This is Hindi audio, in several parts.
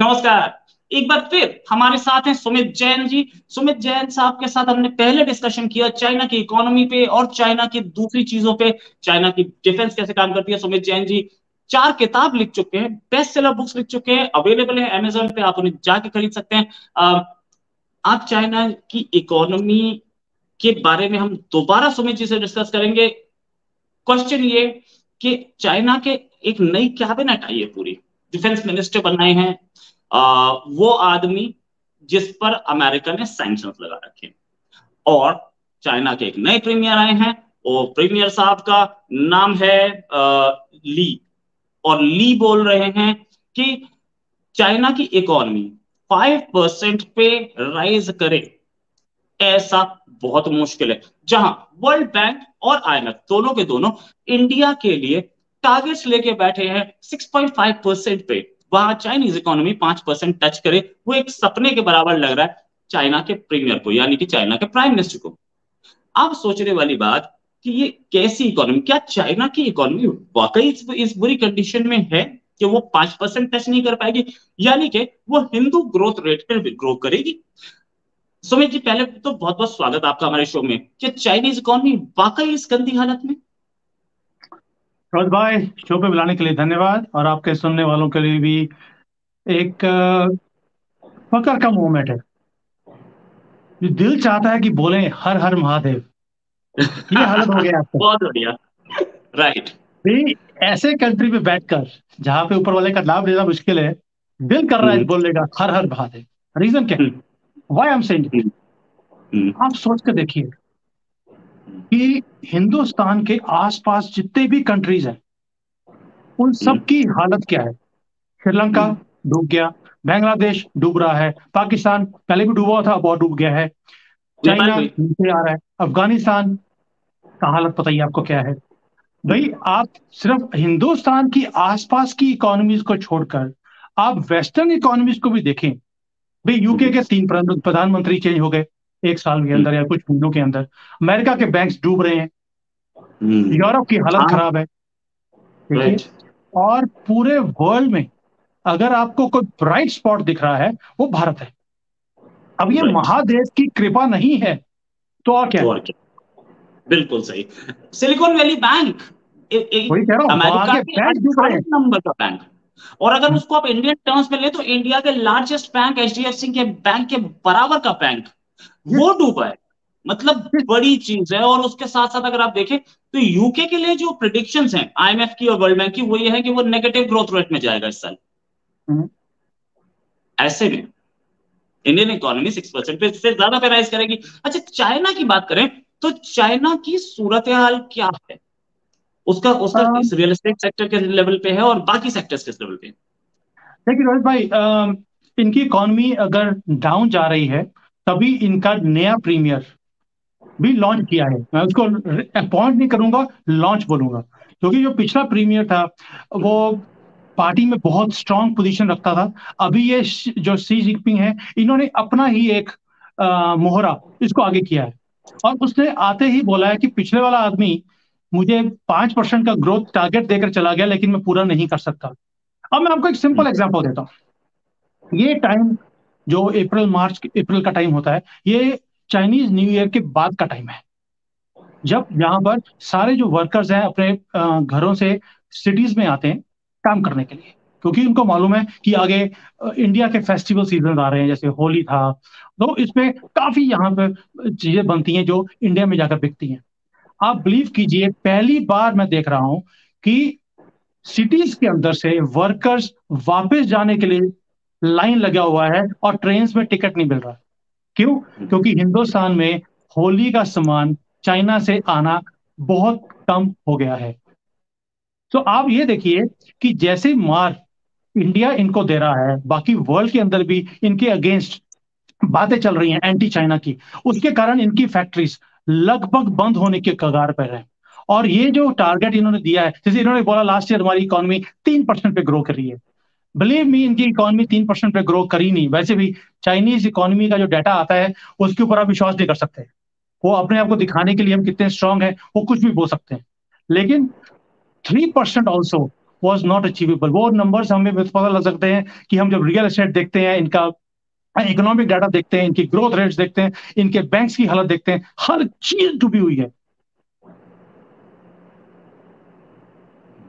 नमस्कार। एक बार फिर हमारे साथ हैं सुमित जैन जी। सुमित जैन साहब के साथ हमने पहले डिस्कशन किया चाइना की इकोनॉमी पे और चाइना की दूसरी चीजों पे, चाइना की डिफेंस कैसे काम करती है। सुमित जैन जी 4 किताब लिख चुके हैं, बेस्ट सेलर बुक्स लिख चुके हैं, अवेलेबल है अमेजोन पे, आप उन्हें जाके खरीद सकते हैं। आज चाइना की इकोनॉमी के बारे में हम दोबारा सुमित जी से डिस्कस करेंगे। क्वेश्चन ये कि चाइना के एक नई कैबिनेट आई है, पूरी डिफेंस मिनिस्टर बनाए हैं। वो आदमी जिस पर अमेरिका ने सैंक्शंस लगा रखे हैं। और चाइना के एक नए प्रीमियर आए हैं, और प्रीमियर साहब का नाम है ली। और ली बोल रहे हैं कि चाइना की इकोनॉमी 5% पे राइज करे, ऐसा बहुत मुश्किल है। जहां वर्ल्ड बैंक और आईएमएफ दोनों के दोनों इंडिया के लिए टारगेट्स लेके बैठे हैं 6.5% पे, वहां चाइनीज इकोनॉमी 5% टच करे, वो एक सपने के बराबर लग रहा है चाइना के प्रीमियर को, यानी कि चाइना के प्राइम मिनिस्टर को। अब सोचने वाली बात कि ये कैसी इकोनॉमी, क्या चाइना की इकोनॉमी वाकई इस बुरी कंडीशन में है कि वो 5% टच नहीं कर पाएगी, यानी कि वो हिंदू ग्रोथ रेट पर ग्रो करेगी। सुमित जी, पहले तो बहुत बहुत स्वागत आपका हमारे शो में। क्या चाइनीज इकोनॉमी वाकई इस गंदी हालत में? रोज भाई, शो पे बुलाने के लिए धन्यवाद। और आपके सुनने वालों के लिए भी एक फकर का मोमेंट है। जो दिल चाहता है कि बोले हर हर महादेव। ये हालत हो गया आपका। बहुत बढ़िया। राइट। भाई, ऐसे कंट्री पे बैठकर जहां पे ऊपर वाले का लाभ लेना मुश्किल है, दिल कर रहा है हम्म, बोलने का हर हर महादेव। रीजन क्या है? Hmm, why I am saying it? Hmm, hmm, आप सोच कर देखिए कि हिंदुस्तान के आसपास जितने भी कंट्रीज हैं, उन हम्म, सब की हालत क्या है। श्रीलंका हम्म, डूब गया, बांग्लादेश डूब रहा है, पाकिस्तान पहले भी डूबा था अब और डूब गया है, नेपाल चाइना भी। नीचे आ रहा है, अफगानिस्तान का हालत बताइए आपको क्या है। भाई, हम्म, आप सिर्फ हिंदुस्तान की आसपास की इकोनॉमीज को छोड़कर आप वेस्टर्न इकोनॉमीज को भी देखें। भाई, यूके हम्म, के 3 प्रधानमंत्री चेंज हो गए एक साल के हम्म, अंदर या कुछ महीनों के अंदर। अमेरिका के बैंक्स डूब रहे हैं, यूरोप की हालत हाँ। खराब है। देखिए, राइट। और पूरे वर्ल्ड में अगर आपको कोई ब्राइट स्पॉट दिख रहा है, वो भारत है। अब ये राइट। महादेव की कृपा नहीं है तो और क्या तो है? और क्या। बिल्कुल सही। सिलिकॉन वैली बैंक वही कह रहा हूं, वहां अमेरिका के के बैंक डूब रहे 18 हैं। नंबर का बैंक। और अगर उसको आप इंडियन टर्म्स में ले तो इंडिया के लार्जेस्ट बैंक एचडीएफसी के बैंक के बराबर का बैंक ये, वो डूबा है। मतलब ये, बड़ी चीज है। और उसके साथ साथ अगर आप देखें तो यूके के लिए जो प्रिडिक्शंस हैं आईएमएफ की और वर्ल्ड बैंक की, वो ये है कि वो नेगेटिव ग्रोथ रेट में जाएगा इस साल। हम्म, ऐसे में इंडियन इकोनॉमी 6% पे से ज्यादा पे राइज करेगी। अच्छा, चाइना की बात करें तो चाइना की सूरत हाल क्या है? उसका उसका अम, इस रियल एस्टेट सेक्टर के लेवल पे है और बाकी सेक्टर्स किस लेवल पे है? देखिए रोहित भाई, इनकी इकॉनमी अगर डाउन जा रही है, तभी इनका नया प्रीमियर भी लॉन्च किया है। मैं उसको अपॉइंट नहीं करूंगा, लॉन्च बोलूंगा, क्योंकि जो पिछला प्रीमियर था वो पार्टी में बहुत स्ट्रांग पोजीशन रखता था। अभी ये जो सी जिनपिंग है, इन्होंने अपना ही एक मोहरा इसको आगे किया है। और उसने आते ही बोला है कि पिछले वाला आदमी मुझे 5% का ग्रोथ टारगेट देकर चला गया, लेकिन मैं पूरा नहीं कर सकता। अब मैं आपको एक हम्म, सिंपल एग्जांपल देता हूँ। ये टाइम जो अप्रैल का टाइम होता है, ये चाइनीज न्यू ईयर के बाद का टाइम है, जब यहाँ पर सारे जो वर्कर्स हैं अपने घरों से सिटीज में आते हैं काम करने के लिए, क्योंकि उनको मालूम है कि आगे इंडिया के फेस्टिवल सीजन आ रहे हैं, जैसे होली था। तो इसमें काफी यहाँ पे चीजें बनती हैं जो इंडिया में जाकर बिकती हैं। आप बिलीव कीजिए, पहली बार मैं देख रहा हूं कि सिटीज के अंदर से वर्कर्स वापस जाने के लिए लाइन लगा हुआ है और ट्रेन में टिकट नहीं मिल रहा। क्यों? हम्म, क्योंकि हिंदुस्तान में होली का सामान चाइना से आना बहुत कम हो गया है। तो आप ये देखिए कि जैसे मार इंडिया इनको दे रहा है, बाकी वर्ल्ड के अंदर भी इनके अगेंस्ट बातें चल रही हैं एंटी चाइना की। उसके कारण इनकी फैक्ट्रीज लगभग बंद होने के कगार पर है। और ये जो टारगेट इन्होंने दिया है, जैसे इन्होंने बोला लास्ट ईयर हमारी इकोनॉमी 3% पे ग्रो कर रही है। बिलीव मी, इनकी इकोनॉमी 3% पे ग्रो करी नहीं। वैसे भी चाइनीज इकोनॉमी का जो डाटा आता है, उसके ऊपर आप विश्वास नहीं कर सकते। वो अपने आप को दिखाने के लिए हम कितने स्ट्रांग हैं वो कुछ भी बोल सकते हैं, लेकिन 3% ऑल्सो वाज नॉट अचीवेबल। वो नंबर्स हमें पता लग सकते हैं कि हम जब रियल एस्टेट देखते हैं, इनका इकोनॉमिक डाटा देखते हैं, इनकी ग्रोथ रेट्स देखते हैं, इनके बैंक्स की हालत देखते हैं, हर चीज डूबी हुई है।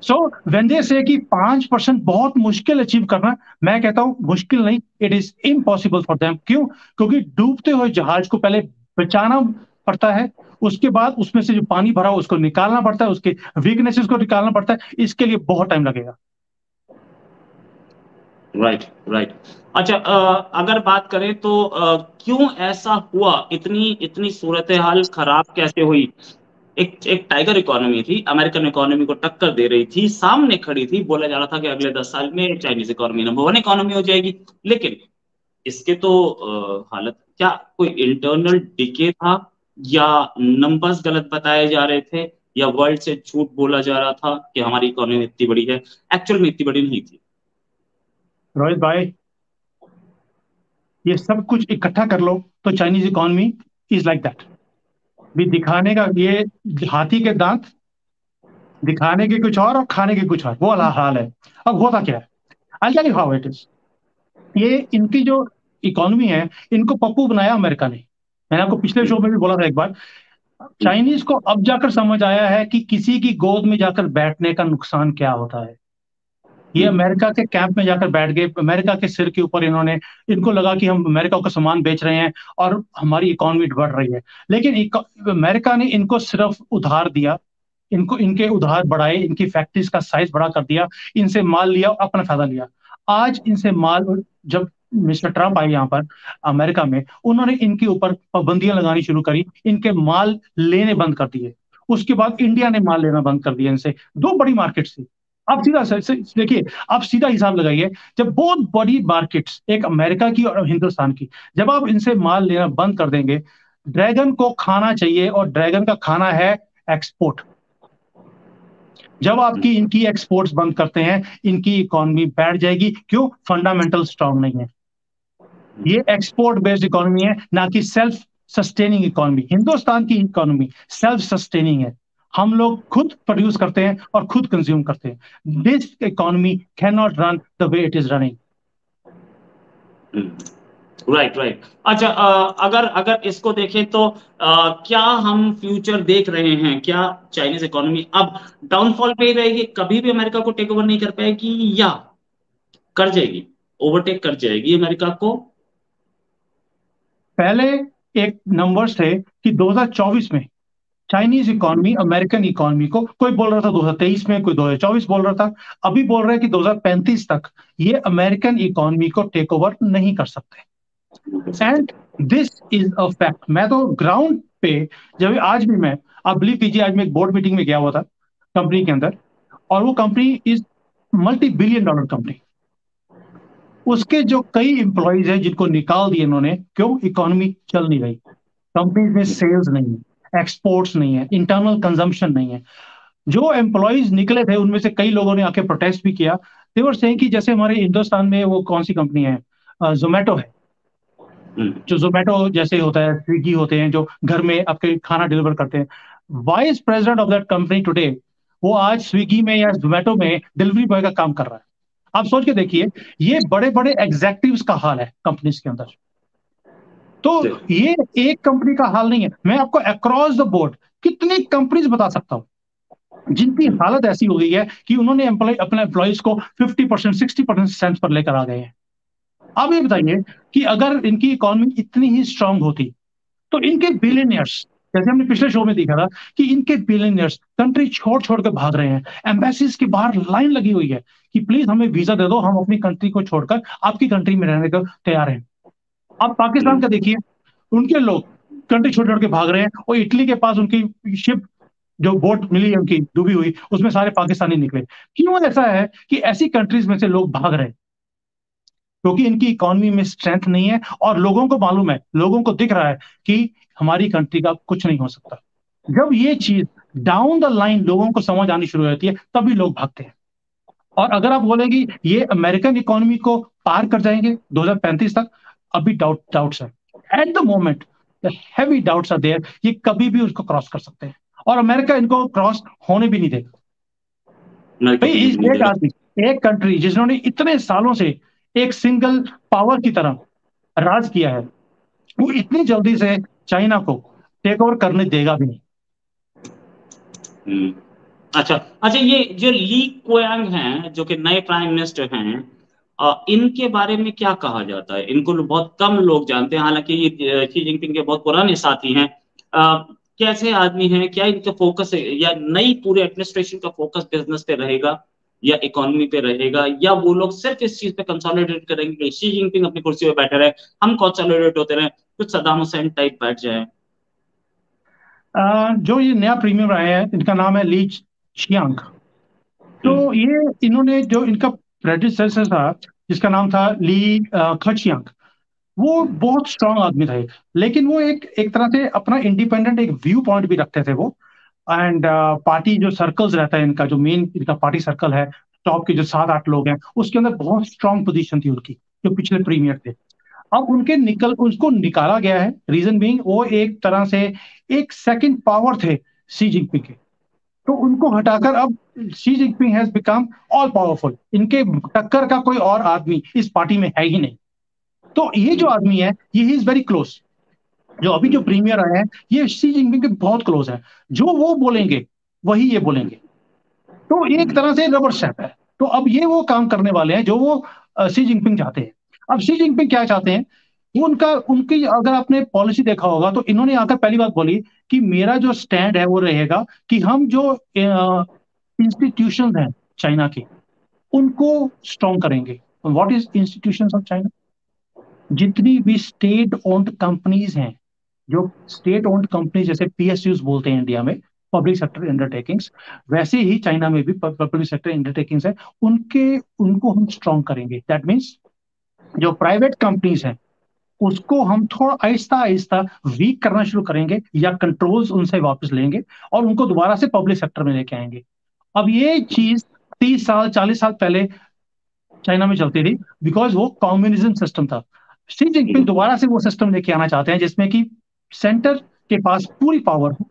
सो व्हेन दे से कि 5% बहुत मुश्किल अचीव करना, मैं कहता हूं मुश्किल नहीं, it is impossible for them. क्यों? क्योंकि डूबते हुए जहाज को पहले बचाना पड़ता है, उसके बाद उसमें से जो पानी भरा हो उसको निकालना पड़ता है, उसके वीकनेसेस को निकालना पड़ता है, इसके लिए बहुत टाइम लगेगा। Right, right. अच्छा, अगर बात करें तो क्यों ऐसा हुआ, इतनी इतनी सूरत हाल खराब कैसे हुई? एक एक टाइगर इकोनॉमी थी, अमेरिकन इकोनॉमी को टक्कर दे रही थी, सामने खड़ी थी, बोला जा रहा था कि अगले 10 साल में चाइनीज इकोनॉमी नंबर 1 इकोनॉमी हो जाएगी। लेकिन इसके तो हालत क्या, कोई इंटरनल डिके था, या नंबर्स गलत बताए जा रहे थे, या वर्ल्ड से झूठ बोला जा रहा था कि हमारी इकोनॉमी इतनी बड़ी है? एक्चुअल में इतनी बड़ी नहीं थी। रोहित भाई, ये सब कुछ इकट्ठा कर लो तो Chinese economy is like that. भी दिखाने का ये हाथी के दांत, दिखाने के कुछ और खाने के कुछ और, वो वाला हाल है। अब होता क्या है, I tell you how it is. ये इनकी जो इकोनॉमी है, इनको पप्पू बनाया अमेरिका ने। मैंने आपको पिछले शो में भी बोला था एक बार, चाइनीज को अब जाकर समझ आया है कि किसी की गोद में जाकर बैठने का नुकसान क्या होता है। ये अमेरिका के कैंप में जाकर बैठ गए, अमेरिका के सिर के ऊपर इन्होंने, इनको लगा कि हम अमेरिका को सामान बेच रहे हैं और हमारी इकोनॉमी बढ़ रही है। लेकिन अमेरिका ने इनको सिर्फ उधार दिया, इनको इनके उधार बढ़ाए, इनकी फैक्ट्रीज का साइज बड़ा कर दिया, इनसे माल लिया और अपना फायदा लिया। आज इनसे माल, जब मिस्टर ट्रम्प आए यहाँ पर अमेरिका में, उन्होंने इनके ऊपर पाबंदियां लगानी शुरू करी, इनके माल लेने बंद कर दिए। उसके बाद इंडिया ने माल लेना बंद कर दिया इनसे। दो बड़ी मार्केट्स थी। आप सीधा देखिए, आप सीधा हिसाब लगाइए, जब बहुत बड़ी मार्केट्स, एक अमेरिका की और हिंदुस्तान की, जब आप इनसे माल लेना बंद कर देंगे, ड्रैगन को खाना चाहिए और ड्रैगन का खाना है एक्सपोर्ट। जब आपकी इनकी एक्सपोर्ट्स बंद करते हैं, इनकी इकोनॉमी बैठ जाएगी। क्यों? फंडामेंटल स्ट्रांग नहीं है। ये एक्सपोर्ट बेस्ड इकोनॉमी है, ना कि सेल्फ सस्टेनिंग इकोनॉमी। हिंदुस्तान की इकोनॉमी सेल्फ सस्टेनिंग है, हम लोग खुद प्रोड्यूस करते हैं और खुद कंज्यूम करते हैं। This economy can not run the way it is running. Right, right. अच्छा, अगर अगर इसको देखें तो क्या हम फ्यूचर देख रहे हैं, क्या चाइनीज इकोनॉमी अब डाउनफॉल पे ही रहेगी, कभी भी अमेरिका को टेक ओवर नहीं कर पाएगी, या कर जाएगी, ओवरटेक कर जाएगी अमेरिका को? पहले एक नंबर्स थे कि 2024 में चाइनीज इकोनॉमी अमेरिकन इकोनॉमी को, कोई बोल रहा था 2023 में, कोई 2024 बोल रहा था, अभी बोल रहा है कि 2035 तक ये अमेरिकन इकोनॉमी को टेक ओवर नहीं कर सकते। And this is a fact. मैं तो ग्राउंड पे, जब आज भी मैं, आप बिलीव कीजिए, आज मैं एक बोर्ड मीटिंग में गया हुआ था कंपनी के अंदर, और वो company is multi billion dollar company. उसके जो कई एम्प्लॉयज हैं जिनको निकाल दिए इन्होंने। क्यों? इकोनॉमी चल नहीं रही, कंपनी में सेल्स नहीं है, एक्सपोर्ट्स नहीं है, इंटरनल कंजम्पशन नहीं है। जो एम्प्लॉयज निकले थे उनमें से कई लोगों ने आके प्रोटेस्ट भी किया। देवर सेइंग कि जैसे हमारे हिंदुस्तान में वो कौन सी कंपनी है, जोमेटो है, जो जोमेटो जैसे होता है, स्विगी होते हैं जो घर में आपके खाना डिलीवर करते हैं। Vice president of that company today, वो आज स्विगी में या जोमेटो में डिलीवरी बॉय का काम कर रहा है। आप सोच के देखिए, ये बड़े बड़े एग्जेक्टिव्स का हाल है कंपनीज के अंदर। तो ये एक कंपनी का हाल नहीं है, मैं आपको अक्रॉस द बोर्ड कितनी कंपनीज बता सकता हूं जिनकी हालत ऐसी हो गई है कि उन्होंने अपने एम्प्लॉयज को 50% 60% सेंस पर लेकर आ गए हैं। अब ये बताइए कि अगर इनकी इकोनॉमी इतनी ही स्ट्रांग होती तो इनके बिलियनियर्स, जैसे हमने पिछले शो में देखा था कि इनके बिलियनियर्स कंट्री छोड़ छोड़ के भाग रहे हैं, एम्बेसीज के बाहर लाइन लगी हुई है कि प्लीज हमें वीजा दे दो, हम अपनी कंट्री को छोड़कर आपकी कंट्री में रहने को तैयार हैं। अब पाकिस्तान का देखिए, उनके लोग कंट्री छोड़ छोड़ के भाग रहे हैं, और इटली के पास उनकी शिप, जो बोट मिली है उनकी डूबी हुई, उसमें सारे पाकिस्तानी निकले। क्यों ऐसा है कि ऐसी कंट्रीज में से लोग भाग रहे हैं? क्योंकि इनकी इकोनॉमी में स्ट्रेंथ नहीं है, और लोगों को मालूम है, लोगों को दिख रहा है कि हमारी कंट्री का कुछ नहीं हो सकता। जब ये चीज डाउन द लाइन लोगों को समझ आनी शुरू होती है, तभी लोग भागते हैं। और अगर आप बोलेंगे ये अमेरिकन इकोनॉमी को पार कर जाएंगे 2035 तक, अभी डाउट्स है। At the moment heavy doubts are there, ये कभी भी उसको क्रॉस कर सकते हैं, और अमेरिका इनको क्रॉस होने भी नहीं देगा। अमेरिका भाई बिल्कुल भी नहीं एक देगा। आदमी, एक कंट्री जिन्होंने इतने सालों से एक सिंगल पावर की तरह राज किया है, वो इतनी जल्दी से चाइना को टेक ओवर करने देगा भी नहीं। हम्म। अच्छा अच्छा, ये जो ली क्वांग हैं जो कि नए प्राइम मिनिस्टर हैं, इनके बारे में क्या कहा जाता है? इनको बहुत कम लोग जानते हैं, हालांकि ये शी जिनपिंग के बहुत पुराने साथी हैं। कैसे आदमी हैं? क्या इनका फोकस है, या नई पूरे एडमिनिस्ट्रेशन का फोकस बिजनेस पे रहेगा या इकोनॉमी पे रहेगा, या वो लोग सिर्फ इस चीज पे कंसोलिडेट करेंगे कि शी जिनपिंग अपनी कुर्सी पे बैठे रहे, हम कंसोलिडेट होते रहे, कुछ सद्दाम हुसैन टाइप बैठ जाए? जो ये नया प्रीमियर आया है, इनका नाम है ली चियांग। तो हम्म। ये इन्होंने जो इनका प्रेडिसेसर था, जिसका नाम था ली खचियांग, वो बहुत स्ट्रांग आदमी था एक। लेकिन वो एक एक तरह से अपना इंडिपेंडेंट एक व्यू पॉइंट भी रखते थे वो। एंड पार्टी जो सर्कल्स रहता है इनका, जो मेन इनका पार्टी सर्कल है, टॉप के जो 7-8 लोग हैं, उसके अंदर बहुत स्ट्रांग पोजीशन थी उनकी, जो पिछले प्रीमियर थे। अब उनके उसको निकाला गया है, रीजन बीइंग वो एक तरह से एक सेकंड पावर थे सी जिनपिंग के। तो उनको हटाकर अब Xi Jinping has become all powerful. इनके टक्कर का कोई और आदमी इस पार्टी में है ही नहीं। तो ये जो हम्म। आदमी है, ये ही इज वेरी क्लोज। जो अभी जो हम्म। प्रीमियर आए हैं, ये शी जिनपिंग के बहुत क्लोज है। जो वो बोलेंगे वही ये बोलेंगे। तो ये एक हम्म। तरह से रबर स्टैम्प है। तो अब ये वो काम करने वाले हैं जो वो शी जिनपिंग चाहते हैं। अब शी जिनपिंग क्या चाहते हैं, वो उनका उनकी अगर आपने पॉलिसी देखा होगा, तो इन्होंने आकर पहली बात बोली कि मेरा जो स्टैंड है वो रहेगा कि हम जो इंस्टीट्यूशन हैं चाइना के, उनको स्ट्रॉन्ग करेंगे। What is institutions of China? जितनी भी स्टेट ओन्ड कंपनीज हैं, जो स्टेट ओन्ड कंपनी जैसे पीएसयूज बोलते हैं इंडिया में, पब्लिक सेक्टर अंडरटेकिंग्स, वैसे ही चाइना में भी पब्लिक सेक्टर अंडरटेकिंग्स है। उनके उनको हम स्ट्रॉन्ग करेंगे। दैट मीन्स जो प्राइवेट कंपनीज हैं, उसको हम थोड़ा आहिस्ता आहिस्ता वीक करना शुरू करेंगे, या कंट्रोल्स उनसे वापस लेंगे और उनको दोबारा से पब्लिक सेक्टर में लेके आएंगे। अब ये चीज 30 साल 40 साल पहले चाइना में चलती थी, बिकॉज वो कम्युनिज्म सिस्टम था। शी जिनपिंग हम्म। दोबारा से वो सिस्टम लेके आना चाहते हैं जिसमें कि सेंटर के पास पूरी पावर हो,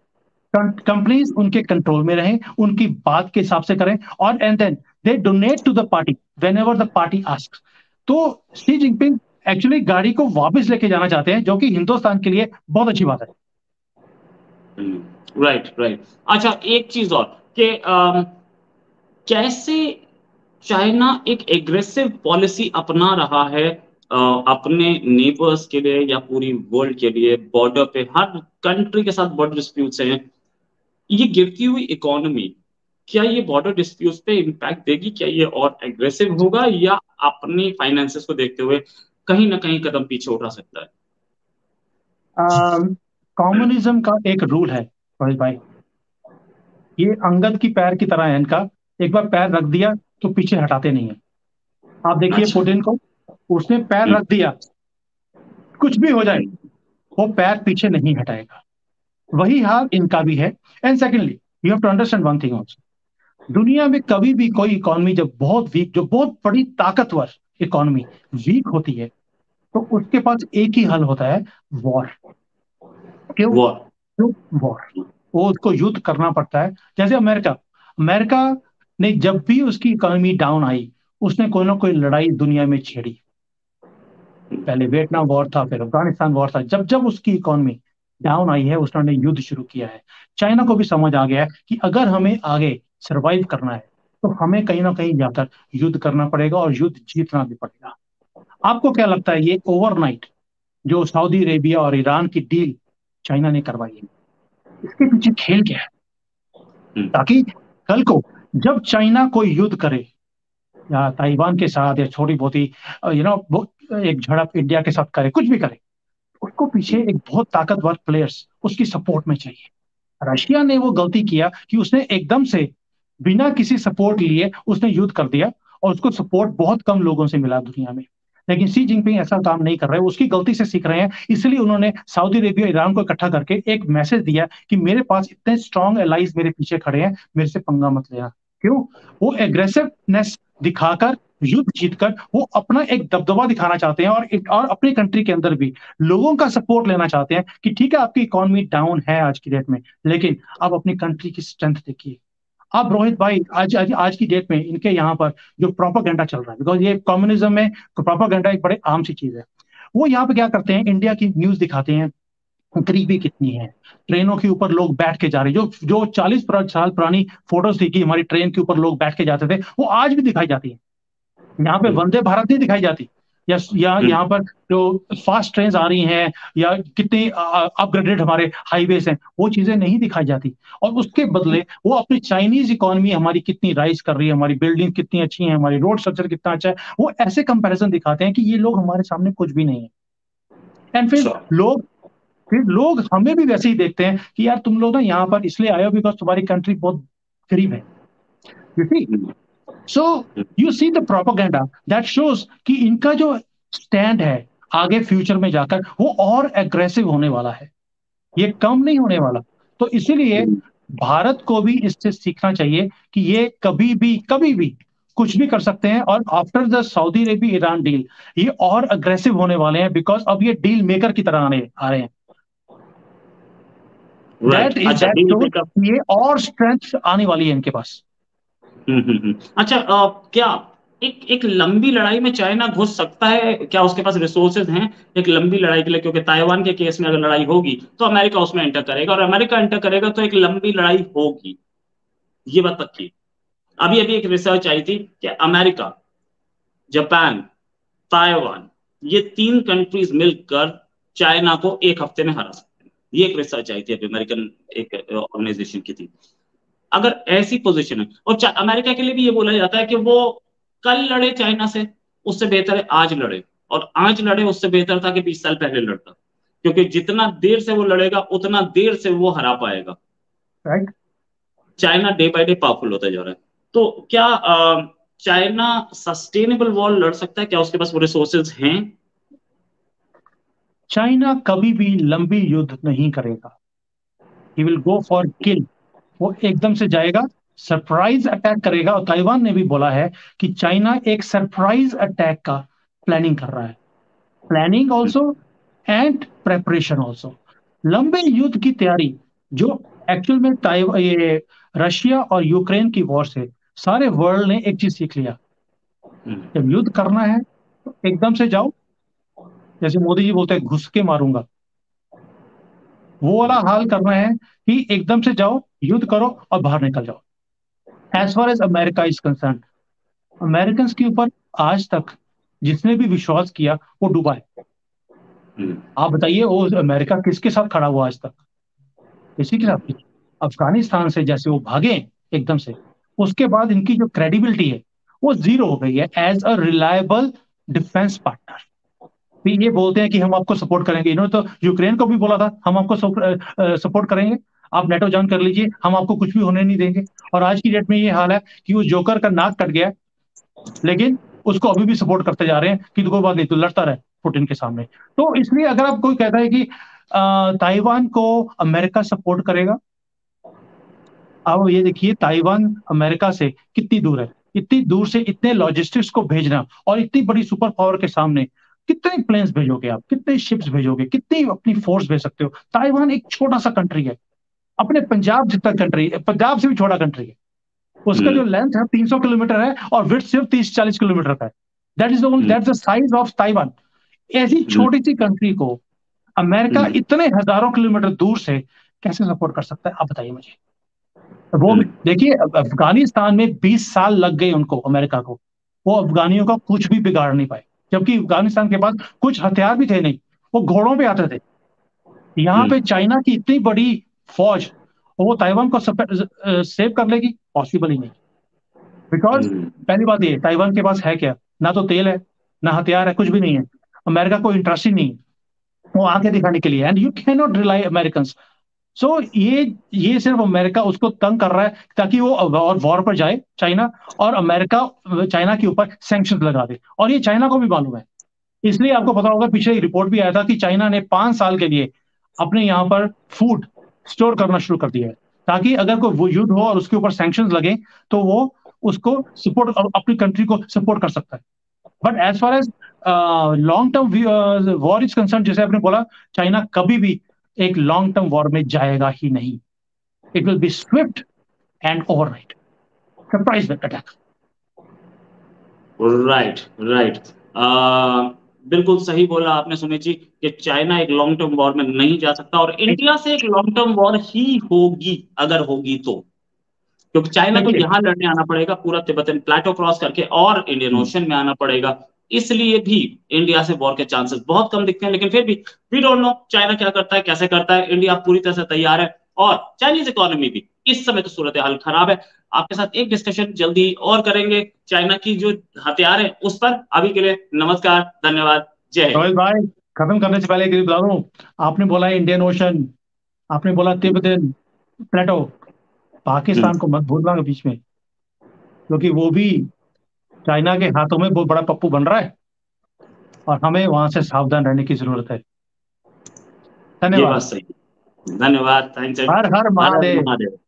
कंपनीज उनके कंट्रोल में रहें, उनकी बात के हिसाब से करें, और and then they donate to the party whenever the party ask. तो शी जिनपिंग एक्चुअली गाड़ी को वापस लेके जाना चाहते हैं, जो कि हिंदुस्तान के लिए बहुत अच्छी बात है। Right right. अच्छा, एक चीज और कि कैसे चाइना एक एग्रेसिव पॉलिसी अपना रहा है अपने नेबर्स के लिए या पूरी वर्ल्ड के लिए, बॉर्डर पे हर कंट्री के साथ बॉर्डर डिस्प्यूट्स हैं, ये गिरती हुई इकोनॉमी, क्या ये बॉर्डर डिस्प्यूट्स पे इम्पैक्ट देगी? क्या ये और एग्रेसिव होगा, या अपनी फाइनेंसेस को देखते हुए कहीं ना कहीं कदम पीछे उठा सकता कम्युनिज्म का एक रूल है रोहित भाई, ये अंगद की पैर की तरह है इनका। एक बार पैर रख दिया तो पीछे हटाते नहीं है। आप है? देखिए अच्छा। पुतिन को, उसने पैर हम्म। रख दिया, कुछ भी हो जाए, हम्म। वो पैर पीछे नहीं हटाएगा। वही हाल इनका भी है। And secondly, you have to understand one thing also. दुनिया में कभी भी कोई इकोनॉमी जब बहुत वीक, जो बहुत बड़ी ताकतवर इकोनॉमी वीक होती है, तो उसके पास एक ही हल होता है, वॉर। क्यों? वॉर। क्यों? वॉर। वो उसको युद्ध करना पड़ता है। जैसे अमेरिका, अमेरिका ने जब भी उसकी इकोनॉमी डाउन आई, उसने कोई ना कोई लड़ाई दुनिया में छेड़ी। पहले वियतनाम वॉर था, फिर अफगानिस्तान वॉर था। जब जब उसकी इकोनॉमी डाउन आई है, उसने युद्ध शुरू किया है। चाइना को भी समझ आ गया है कि अगर हमें आगे सरवाइव करना है, तो हमें कहीं ना कहीं जाकर युद्ध करना पड़ेगा, और युद्ध जीतना भी पड़ेगा। आपको क्या लगता है, ये ओवरनाइट जो सऊदी अरेबिया और ईरान की डील चाइना ने करवाई है, इसके पीछे खेल क्या है? हम्म। ताकि कल को जब चाइना कोई युद्ध करे, या ताइवान के साथ, या छोटी बहुत ही एक झड़प इंडिया के साथ करे, कुछ भी करे, उसको पीछे एक बहुत ताकतवर प्लेयर्स उसकी सपोर्ट में चाहिए। रशिया ने वो गलती किया कि उसने एकदम से बिना किसी सपोर्ट लिए उसने युद्ध कर दिया, और उसको सपोर्ट बहुत कम लोगों से मिला दुनिया में। लेकिन सी जिनपिंग ऐसा काम नहीं कर रहे, उसकी गलती से सीख रहे हैं। इसलिए उन्होंने सऊदी अरेबिया ईरान को इकट्ठा करके एक मैसेज दिया कि मेरे पास इतने स्ट्रांग एलाइज मेरे पीछे खड़े हैं, मेरे से पंगा मत लेना। क्यों? वो एग्रेसिवनेस दिखाकर, युद्ध जीतकर, वो अपना एक दबदबा दिखाना चाहते हैं, और अपनी कंट्री के अंदर भी लोगों का सपोर्ट लेना चाहते हैं कि ठीक है, आपकी इकोनॉमी डाउन है आज की डेट में, लेकिन आप अपनी कंट्री की स्ट्रेंथ देखिए। अब रोहित भाई, आज की डेट में इनके यहाँ पर जो प्रोपागेंडा चल रहा है, बिकॉज ये कम्युनिज्म में प्रोपागेंडा एक बड़े आम सी चीज है। वो यहाँ पे क्या करते हैं, इंडिया की न्यूज दिखाते हैं, गरीबी कितनी है, ट्रेनों के ऊपर लोग बैठ के जा रहे हैं, जो जो 40 साल पुरानी फोटोज थी कि हमारी ट्रेन के ऊपर लोग बैठ के जाते थे, वो आज भी दिखाई जाती है। यहाँ पे हम्म, वंदे भारत नहीं दिखाई जाती, या हम्म, यहाँ पर जो फास्ट ट्रेन आ रही हैं, या कितनी अपग्रेडेड हमारे हाईवेज हैं, वो चीजें नहीं दिखाई जाती। और उसके बदले वो अपनी चाइनीज इकोनॉमी हमारी कितनी राइज कर रही है, हमारी बिल्डिंग कितनी अच्छी है, हमारी रोड स्ट्रक्चर कितना अच्छा है, वो ऐसे कंपैरिजन दिखाते हैं कि ये लोग हमारे सामने कुछ भी नहीं है। एंड अच्छा। फिर लोग हमें भी वैसे ही देखते हैं कि यार तुम लोग ना यहाँ पर इसलिए आए हो बिकॉज तुम्हारी कंट्री बहुत गरीब है। You see, hmm, so you see the propaganda that shows कि इनका जो स्टैंड है आगे फ्यूचर में जाकर वो और एग्रेसिव होने वाला है, ये कम नहीं होने वाला। तो इसीलिए हम्म, भारत को भी इससे सीखना चाहिए कि ये कभी भी कुछ भी कर सकते हैं, और after the Saudi Arabia Iran deal ये और अग्रेसिव होने वाले हैं, बिकॉज अब ये डील मेकर की तरह आने आ रहे हैं। राइट। अच्छा, दैट डील शोज मेकअप। ये और स्ट्रेंथ आने वाली है इनके पास। अच्छा, क्या एक एक लंबी लड़ाई में चाइना घुस सकता है? क्या उसके पास रिसोर्सेज हैं एक लंबी लड़ाई के लिए? क्योंकि ताइवान के केस में अगर लड़ाई होगी तो अमेरिका उसमें एंटर करेगा, और अमेरिका एंटर करेगा तो एक लंबी लड़ाई होगी, ये बात पक्की। अभी अभी एक रिसर्च आई थी कि अमेरिका, जापान, ताइवान, ये तीन कंट्रीज मिलकर चाइना को एक हफ्ते में हरा सकते हैं। ये एक रिसर्च आई थी अभी, अमेरिकन एक ऑर्गेनाइजेशन की थी। अगर ऐसी पोजीशन है, और अमेरिका के लिए भी ये बोला जाता है कि वो कल लड़े चाइना से, उससे बेहतर है आज लड़े, और आज लड़े उससे बेहतर था कि 20 साल पहले लड़ता, क्योंकि जितना देर से वो लड़ेगा उतना देर से वो हरा पाएगा। Right. China day by day powerful होता जा रहा है। तो क्या चाइना सस्टेनेबल वॉर लड़ सकता है? क्या उसके पास वो रिसोर्सेज हैं? चाइना कभी भी लंबी युद्ध नहीं करेगा, ही विल गो फॉर किल। वो एकदम से जाएगा, सरप्राइज अटैक करेगा। और ताइवान ने भी बोला है कि चाइना एक सरप्राइज अटैक का प्लानिंग कर रहा है, planning also and preparation also. लंबे युद्ध की तैयारी जो एक्चुअल में ये रशिया और यूक्रेन की वॉर से सारे वर्ल्ड ने एक चीज सीख लिया, जब युद्ध करना है तो एकदम से जाओ, जैसे मोदी जी बोलते हैं घुस के मारूंगा, वो वाला हाल करना है कि एकदम से जाओ, युद्ध करो और बाहर निकल जाओ। As far as America is concerned, American के ऊपर आज तक जिसने भी विश्वास किया वो डूबा है। आप बताइए, वो अमेरिका किसके साथ खड़ा हुआ आज तक? किसी के साथ नहीं। अफगानिस्तान से जैसे वो भागे एकदम से, उसके बाद इनकी जो क्रेडिबिलिटी है वो जीरो हो गई है as a reliable defence partner. फिर ये बोलते हैं कि हम आपको सपोर्ट करेंगे, इन्होंने तो यूक्रेन को भी बोला था हम आपको सपोर्ट करेंगे, आप नेटो ज्वाइन कर लीजिए, हम आपको कुछ भी होने नहीं देंगे। और आज की डेट में ये हाल है कि वो जोकर का नाक कट गया, लेकिन उसको अभी भी सपोर्ट करते जा रहे हैं कि तो कोई बात नहीं, तू लड़ता रहे पुतिन के सामने। तो इसलिए अगर आप कोई कहता है कि ताइवान को अमेरिका सपोर्ट करेगा, अब ये देखिए ताइवान अमेरिका से कितनी दूर है, इतनी दूर से इतने लॉजिस्टिक्स को भेजना, और इतनी बड़ी सुपर पावर के सामने कितने प्लेन्स भेजोगे आप, कितने शिप्स भेजोगे, कितनी अपनी फोर्स भेज सकते हो? ताइवान एक छोटा सा कंट्री है, अपने पंजाब जितना कंट्री, पंजाब से भी छोटा कंट्री है। उसका जो लेंथ है 300 किलोमीटर है, और विड्थ सिर्फ 30-40 किलोमीटर का है। That's the size of Taiwan. ऐसी छोटी सी कंट्री को अमेरिका इतने हजारों किलोमीटर दूर से कैसे सपोर्ट कर सकता है, आप बताइए मुझे। वो भी देखिए, अफगानिस्तान में 20 साल लग गए उनको, अमेरिका को, वो अफगानियों का कुछ भी बिगाड़ नहीं पाए, जबकि अफगानिस्तान के पास कुछ हथियार भी थे नहीं, वो घोड़ों पे आते थे। यहाँ पे चाइना की इतनी बड़ी फौज, और वो ताइवान को सेव कर लेगी? पॉसिबल ही नहीं। बिकॉज पहली बात ये, ताइवान के पास है क्या? ना तो तेल है, ना हथियार है, कुछ भी नहीं है। अमेरिका को इंटरेस्ट ही नहीं है वो आंखें दिखाने के लिए, and you can not rely American. So ये सिर्फ अमेरिका उसको तंग कर रहा है ताकि वो और वॉर पर जाए चाइना, और अमेरिका चाइना के ऊपर सैंक्शन लगा दे, और ये चाइना को भी मालूम है। इसलिए आपको पता होगा, पीछे एक रिपोर्ट भी आया था कि चाइना ने 5 साल के लिए अपने यहाँ पर फूड स्टोर करना शुरू कर दिया है, ताकि अगर कोई वो युद्ध हो और उसके ऊपर सैंक्शन लगे तो वो उसको सपोर्ट, अपनी कंट्री को सपोर्ट कर सकता है। But as far as long term war is concerned, जैसे आपने बोला, चाइना कभी भी एक लॉन्ग टर्म वॉर में जाएगा ही नहीं। It will be swift and overnight. Surprise attack. Right right. बिल्कुल सही बोला आपने सुमित जी कि चाइना एक लॉन्ग टर्म वॉर में नहीं जा सकता, और इंडिया से एक लॉन्ग टर्म वॉर ही होगी अगर होगी तो, क्योंकि चाइना को देखिए, यहां लड़ने आना पड़ेगा, पूरा तिब्बतन प्लेटो क्रॉस करके और इंडियन ओशन में आना पड़ेगा। इसलिए भी इंडिया से वॉर के चांसेस बहुत कम दिखते हैं, लेकिन फिर भी वी डोंट नो चाइना क्या करता है, कैसे करता है। इंडिया पूरी तरह से तैयार है, और चाइनीज इकोनॉमी भी इस समय तो सूरत हाल खराब है। आपके साथ एक डिस्कशन जल्दी और करेंगे चाइना की जो हथियार है उस पर। अभी के लिए नमस्कार, धन्यवाद, जय हिंद। रोहित भाई, खत्म करने से पहले एक चीज बता दूं। आपने बोला इंडियन ओशन, आपने बोला तिब्बतन प्लेटो, हम्म, पाकिस्तान को मत भूलना बीच में, क्योंकि वो भी चाइना के हाथों में बहुत बड़ा पप्पू बन रहा है, और हमें वहां से सावधान रहने की जरूरत है। ये बात धन्यवाद। सही है। धन्यवाद, थैंक्स, हर हर हर हर महादेव। महादेव।